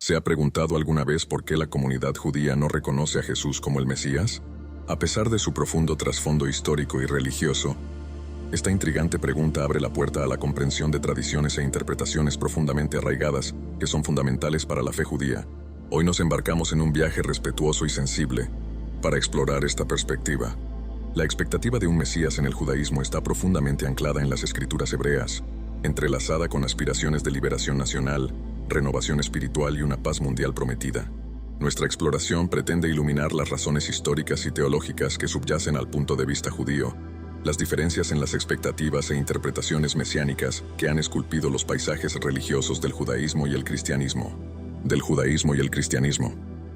¿Se ha preguntado alguna vez por qué la comunidad judía no reconoce a Jesús como el Mesías? A pesar de su profundo trasfondo histórico y religioso, esta intrigante pregunta abre la puerta a la comprensión de tradiciones e interpretaciones profundamente arraigadas que son fundamentales para la fe judía. Hoy nos embarcamos en un viaje respetuoso y sensible para explorar esta perspectiva. La expectativa de un Mesías en el judaísmo está profundamente anclada en las escrituras hebreas, entrelazada con aspiraciones de liberación nacional, renovación espiritual y una paz mundial prometida. Nuestra exploración pretende iluminar las razones históricas y teológicas que subyacen al punto de vista judío, las diferencias en las expectativas e interpretaciones mesiánicas que han esculpido los paisajes religiosos del judaísmo y el cristianismo.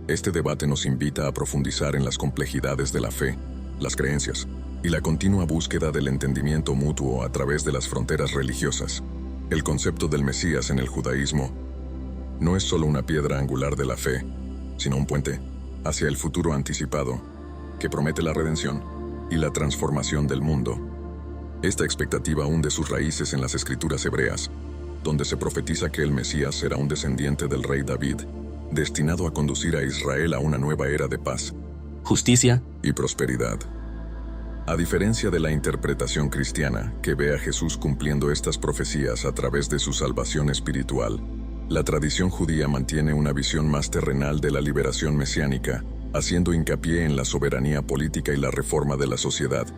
Este debate nos invita a profundizar en las complejidades de la fe, las creencias y la continua búsqueda del entendimiento mutuo a través de las fronteras religiosas. El concepto del Mesías en el judaísmo no es solo una piedra angular de la fe, sino un puente hacia el futuro anticipado que promete la redención y la transformación del mundo. Esta expectativa hunde sus raíces en las escrituras hebreas, donde se profetiza que el Mesías será un descendiente del rey David, destinado a conducir a Israel a una nueva era de paz, justicia y prosperidad. A diferencia de la interpretación cristiana, que ve a Jesús cumpliendo estas profecías a través de su salvación espiritual, la tradición judía mantiene una visión más terrenal de la liberación mesiánica, haciendo hincapié en la soberanía política y la reforma de la sociedad.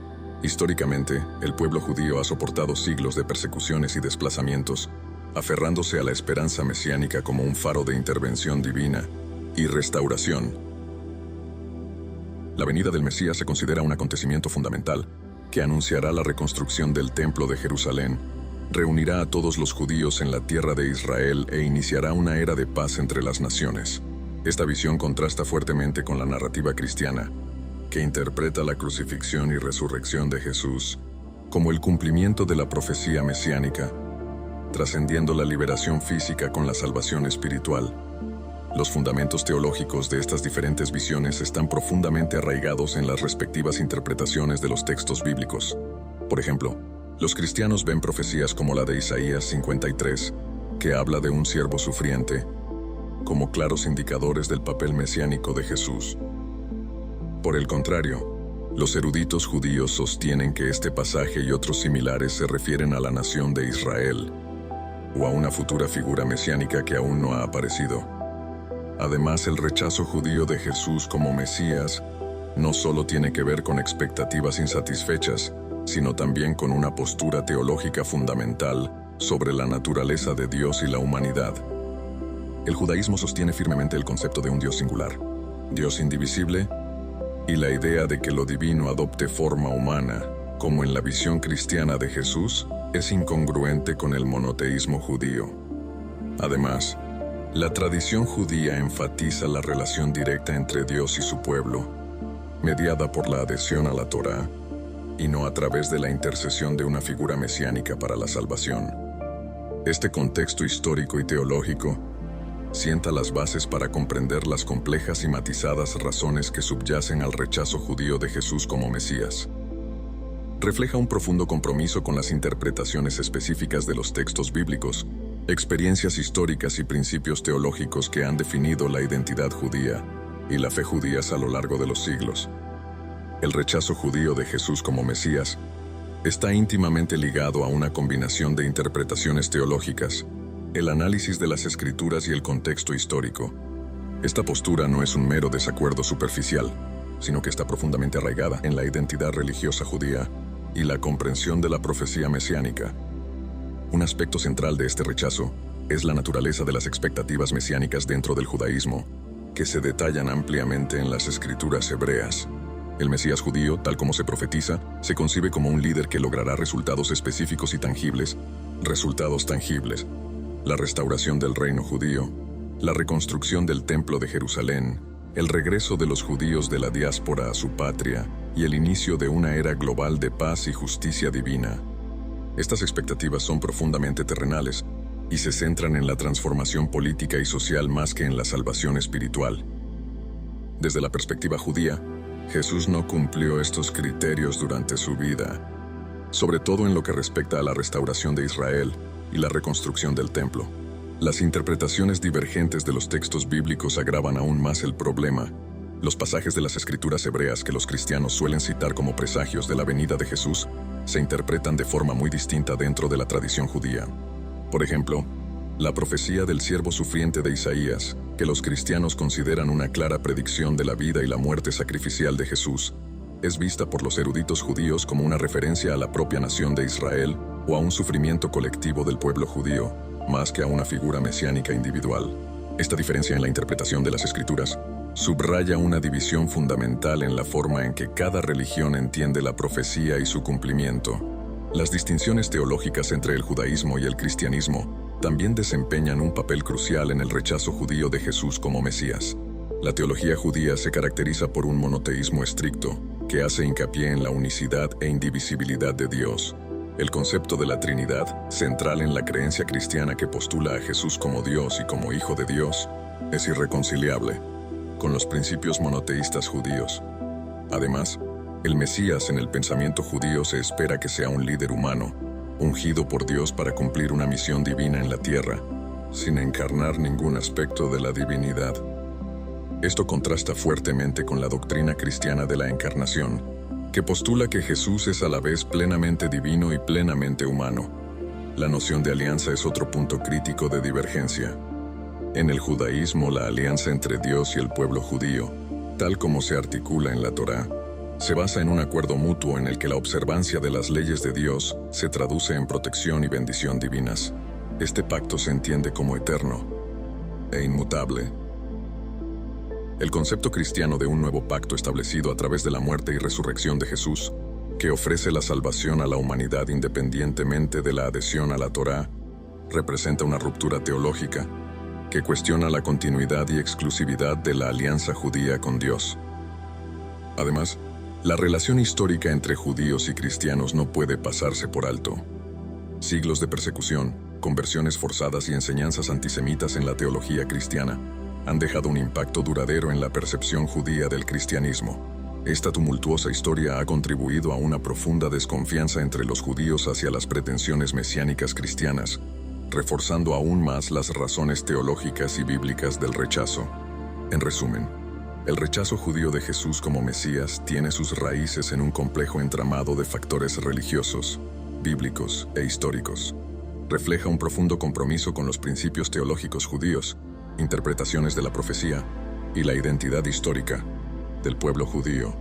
Históricamente, el pueblo judío ha soportado siglos de persecuciones y desplazamientos, aferrándose a la esperanza mesiánica como un faro de intervención divina y restauración. La venida del Mesías se considera un acontecimiento fundamental que anunciará la reconstrucción del Templo de Jerusalén, reunirá a todos los judíos en la tierra de Israel e iniciará una era de paz entre las naciones. Esta visión contrasta fuertemente con la narrativa cristiana, que interpreta la crucifixión y resurrección de Jesús como el cumplimiento de la profecía mesiánica, trascendiendo la liberación física con la salvación espiritual. Los fundamentos teológicos de estas diferentes visiones están profundamente arraigados en las respectivas interpretaciones de los textos bíblicos. Por ejemplo, los cristianos ven profecías como la de Isaías 53, que habla de un siervo sufriente, como claros indicadores del papel mesiánico de Jesús. Por el contrario, los eruditos judíos sostienen que este pasaje y otros similares se refieren a la nación de Israel, o a una futura figura mesiánica que aún no ha aparecido. Además, el rechazo judío de Jesús como Mesías no solo tiene que ver con expectativas insatisfechas, sino también con una postura teológica fundamental sobre la naturaleza de Dios y la humanidad. El judaísmo sostiene firmemente el concepto de un Dios singular, Dios indivisible, y la idea de que lo divino adopte forma humana, como en la visión cristiana de Jesús, es incongruente con el monoteísmo judío. Además, la tradición judía enfatiza la relación directa entre Dios y su pueblo, mediada por la adhesión a la Torá, y no a través de la intercesión de una figura mesiánica para la salvación. Este contexto histórico y teológico sienta las bases para comprender las complejas y matizadas razones que subyacen al rechazo judío de Jesús como Mesías. Refleja un profundo compromiso con las interpretaciones específicas de los textos bíblicos, experiencias históricas y principios teológicos que han definido la identidad judía y la fe judías a lo largo de los siglos. El rechazo judío de Jesús como Mesías está íntimamente ligado a una combinación de interpretaciones teológicas, el análisis de las escrituras y el contexto histórico. Esta postura no es un mero desacuerdo superficial, sino que está profundamente arraigada en la identidad religiosa judía y la comprensión de la profecía mesiánica. Un aspecto central de este rechazo es la naturaleza de las expectativas mesiánicas dentro del judaísmo, que se detallan ampliamente en las escrituras hebreas. El Mesías judío, tal como se profetiza, se concibe como un líder que logrará resultados específicos y tangibles. La restauración del reino judío, la reconstrucción del Templo de Jerusalén, el regreso de los judíos de la diáspora a su patria y el inicio de una era global de paz y justicia divina. Estas expectativas son profundamente terrenales y se centran en la transformación política y social más que en la salvación espiritual. Desde la perspectiva judía, Jesús no cumplió estos criterios durante su vida, sobre todo en lo que respecta a la restauración de Israel y la reconstrucción del templo. Las interpretaciones divergentes de los textos bíblicos agravan aún más el problema. Los pasajes de las escrituras hebreas que los cristianos suelen citar como presagios de la venida de Jesús se interpretan de forma muy distinta dentro de la tradición judía. Por ejemplo, la profecía del siervo sufriente de Isaías, que los cristianos consideran una clara predicción de la vida y la muerte sacrificial de Jesús, es vista por los eruditos judíos como una referencia a la propia nación de Israel o a un sufrimiento colectivo del pueblo judío, más que a una figura mesiánica individual. Esta diferencia en la interpretación de las escrituras subraya una división fundamental en la forma en que cada religión entiende la profecía y su cumplimiento. Las distinciones teológicas entre el judaísmo y el cristianismo también desempeñan un papel crucial en el rechazo judío de Jesús como Mesías. La teología judía se caracteriza por un monoteísmo estricto, que hace hincapié en la unicidad e indivisibilidad de Dios. El concepto de la Trinidad, central en la creencia cristiana que postula a Jesús como Dios y como Hijo de Dios, es irreconciliable con los principios monoteístas judíos. Además, el Mesías en el pensamiento judío se espera que sea un líder humano, ungido por Dios para cumplir una misión divina en la tierra, sin encarnar ningún aspecto de la divinidad. Esto contrasta fuertemente con la doctrina cristiana de la encarnación, que postula que Jesús es a la vez plenamente divino y plenamente humano. La noción de alianza es otro punto crítico de divergencia. En el judaísmo, la alianza entre Dios y el pueblo judío, tal como se articula en la Torá, se basa en un acuerdo mutuo en el que la observancia de las leyes de Dios se traduce en protección y bendición divinas. Este pacto se entiende como eterno e inmutable. El concepto cristiano de un nuevo pacto establecido a través de la muerte y resurrección de Jesús, que ofrece la salvación a la humanidad independientemente de la adhesión a la Torá, representa una ruptura teológica que cuestiona la continuidad y exclusividad de la alianza judía con Dios. Además, la relación histórica entre judíos y cristianos no puede pasarse por alto. Siglos de persecución, conversiones forzadas y enseñanzas antisemitas en la teología cristiana han dejado un impacto duradero en la percepción judía del cristianismo. Esta tumultuosa historia ha contribuido a una profunda desconfianza entre los judíos hacia las pretensiones mesiánicas cristianas, reforzando aún más las razones teológicas y bíblicas del rechazo. En resumen, el rechazo judío de Jesús como Mesías tiene sus raíces en un complejo entramado de factores religiosos, bíblicos e históricos. Refleja un profundo compromiso con los principios teológicos judíos, interpretaciones de la profecía y la identidad histórica del pueblo judío.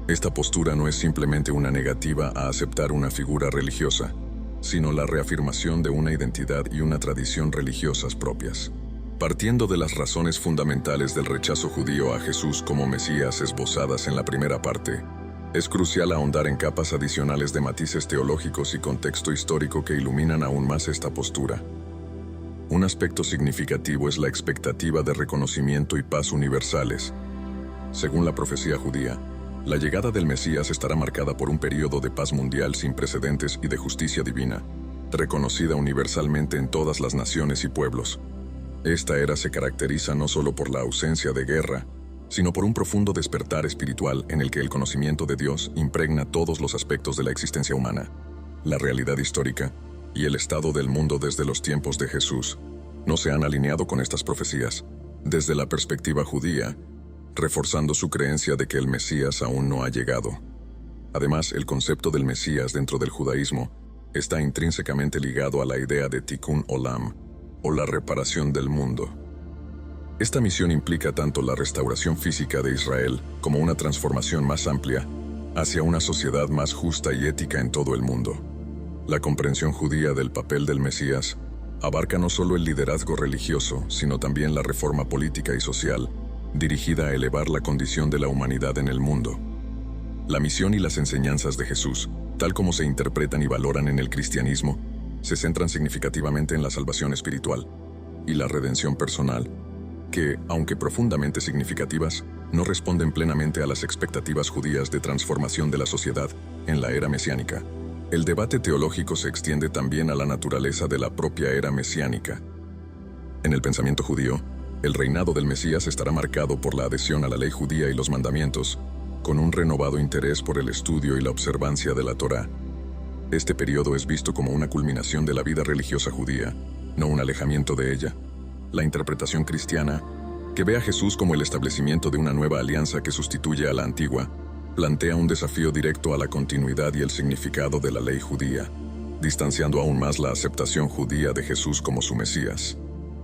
Esta postura no es simplemente una negativa a aceptar una figura religiosa, sino la reafirmación de una identidad y una tradición religiosas propias. Partiendo de las razones fundamentales del rechazo judío a Jesús como Mesías esbozadas en la primera parte, es crucial ahondar en capas adicionales de matices teológicos y contexto histórico que iluminan aún más esta postura. Un aspecto significativo es la expectativa de reconocimiento y paz universales. Según la profecía judía, la llegada del Mesías estará marcada por un período de paz mundial sin precedentes y de justicia divina, reconocida universalmente en todas las naciones y pueblos. Esta era se caracteriza no solo por la ausencia de guerra, sino por un profundo despertar espiritual en el que el conocimiento de Dios impregna todos los aspectos de la existencia humana. La realidad histórica y el estado del mundo desde los tiempos de Jesús no se han alineado con estas profecías. Desde la perspectiva judía, reforzando su creencia de que el Mesías aún no ha llegado. Además, el concepto del Mesías dentro del judaísmo está intrínsecamente ligado a la idea de Tikkun Olam, o la reparación del mundo. Esta misión implica tanto la restauración física de Israel como una transformación más amplia hacia una sociedad más justa y ética en todo el mundo. La comprensión judía del papel del Mesías abarca no solo el liderazgo religioso, sino también la reforma política y social, dirigida a elevar la condición de la humanidad en el mundo. La misión y las enseñanzas de Jesús, tal como se interpretan y valoran en el cristianismo, se centran significativamente en la salvación espiritual y la redención personal, que, aunque profundamente significativas, no responden plenamente a las expectativas judías de transformación de la sociedad en la era mesiánica. El debate teológico se extiende también a la naturaleza de la propia era mesiánica. En el pensamiento judío, el reinado del Mesías estará marcado por la adhesión a la ley judía y los mandamientos, con un renovado interés por el estudio y la observancia de la Torá. Este periodo es visto como una culminación de la vida religiosa judía, no un alejamiento de ella. La interpretación cristiana, que ve a Jesús como el establecimiento de una nueva alianza que sustituye a la antigua, plantea un desafío directo a la continuidad y el significado de la ley judía, distanciando aún más la aceptación judía de Jesús como su Mesías.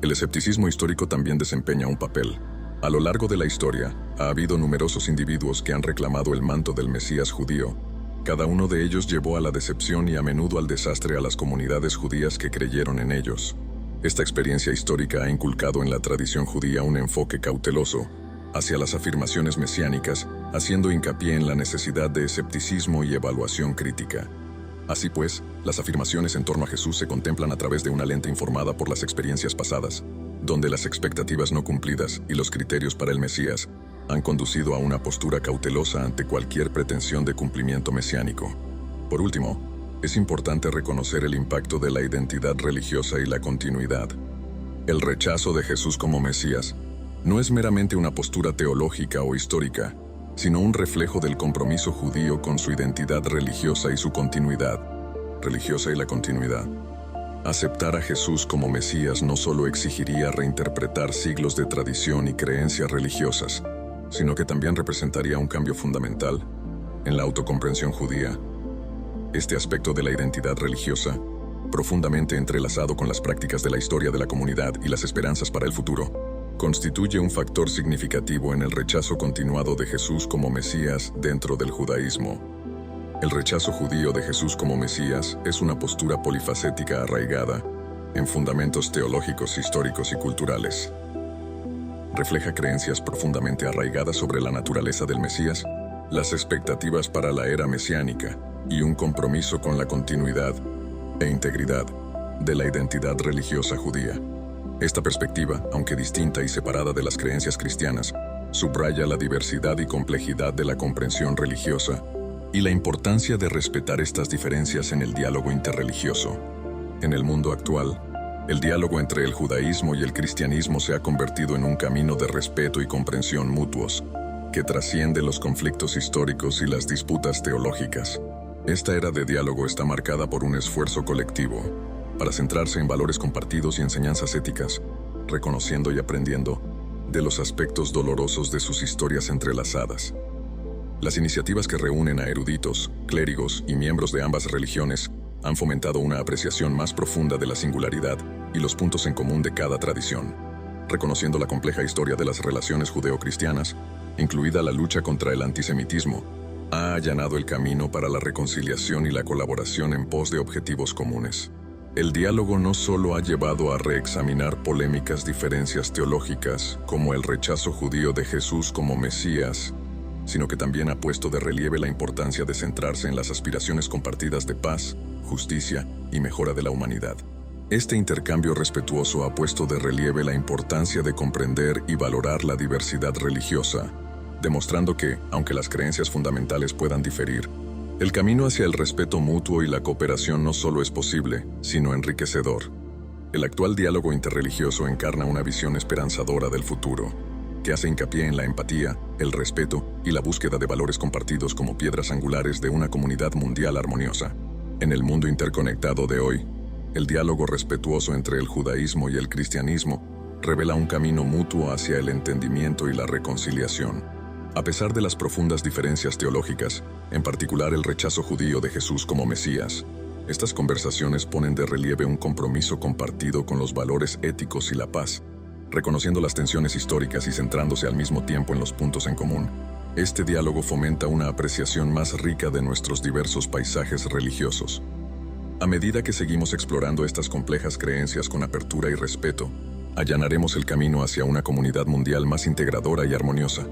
El escepticismo histórico también desempeña un papel. A lo largo de la historia, ha habido numerosos individuos que han reclamado el manto del Mesías judío. Cada uno de ellos llevó a la decepción y a menudo al desastre a las comunidades judías que creyeron en ellos. Esta experiencia histórica ha inculcado en la tradición judía un enfoque cauteloso hacia las afirmaciones mesiánicas, haciendo hincapié en la necesidad de escepticismo y evaluación crítica. Así pues, las afirmaciones en torno a Jesús se contemplan a través de una lente informada por las experiencias pasadas, donde las expectativas no cumplidas y los criterios para el Mesías han conducido a una postura cautelosa ante cualquier pretensión de cumplimiento mesiánico. Por último, es importante reconocer el impacto de la identidad religiosa y la continuidad. El rechazo de Jesús como Mesías no es meramente una postura teológica o histórica, sino un reflejo del compromiso judío con su identidad religiosa y su continuidad. Religiosa y la continuidad. Aceptar a Jesús como Mesías no solo exigiría reinterpretar siglos de tradición y creencias religiosas, sino que también representaría un cambio fundamental en la autocomprensión judía. Este aspecto de la identidad religiosa, profundamente entrelazado con las prácticas de la historia de la comunidad y las esperanzas para el futuro, constituye un factor significativo en el rechazo continuado de Jesús como Mesías dentro del judaísmo. El rechazo judío de Jesús como Mesías es una postura polifacética arraigada en fundamentos teológicos, históricos y culturales. Refleja creencias profundamente arraigadas sobre la naturaleza del Mesías, las expectativas para la era mesiánica y un compromiso con la continuidad e integridad de la identidad religiosa judía. Esta perspectiva, aunque distinta y separada de las creencias cristianas, subraya la diversidad y complejidad de la comprensión religiosa y la importancia de respetar estas diferencias en el diálogo interreligioso. En el mundo actual, el diálogo entre el judaísmo y el cristianismo se ha convertido en un camino de respeto y comprensión mutuos, que trasciende los conflictos históricos y las disputas teológicas. Esta era de diálogo está marcada por un esfuerzo colectivo, para centrarse en valores compartidos y enseñanzas éticas, reconociendo y aprendiendo de los aspectos dolorosos de sus historias entrelazadas. Las iniciativas que reúnen a eruditos, clérigos y miembros de ambas religiones han fomentado una apreciación más profunda de la singularidad y los puntos en común de cada tradición, reconociendo la compleja historia de las relaciones judeo-cristianas, incluida la lucha contra el antisemitismo, ha allanado el camino para la reconciliación y la colaboración en pos de objetivos comunes. El diálogo no solo ha llevado a reexaminar polémicas diferencias teológicas, como el rechazo judío de Jesús como Mesías, sino que también ha puesto de relieve la importancia de centrarse en las aspiraciones compartidas de paz, justicia y mejora de la humanidad. Este intercambio respetuoso ha puesto de relieve la importancia de comprender y valorar la diversidad religiosa, demostrando que, aunque las creencias fundamentales puedan diferir, el camino hacia el respeto mutuo y la cooperación no solo es posible, sino enriquecedor. El actual diálogo interreligioso encarna una visión esperanzadora del futuro, que hace hincapié en la empatía, el respeto y la búsqueda de valores compartidos como piedras angulares de una comunidad mundial armoniosa. En el mundo interconectado de hoy, el diálogo respetuoso entre el judaísmo y el cristianismo revela un camino mutuo hacia el entendimiento y la reconciliación. A pesar de las profundas diferencias teológicas, en particular el rechazo judío de Jesús como Mesías, estas conversaciones ponen de relieve un compromiso compartido con los valores éticos y la paz, reconociendo las tensiones históricas y centrándose al mismo tiempo en los puntos en común. Este diálogo fomenta una apreciación más rica de nuestros diversos paisajes religiosos. A medida que seguimos explorando estas complejas creencias con apertura y respeto, allanaremos el camino hacia una comunidad mundial más integradora y armoniosa.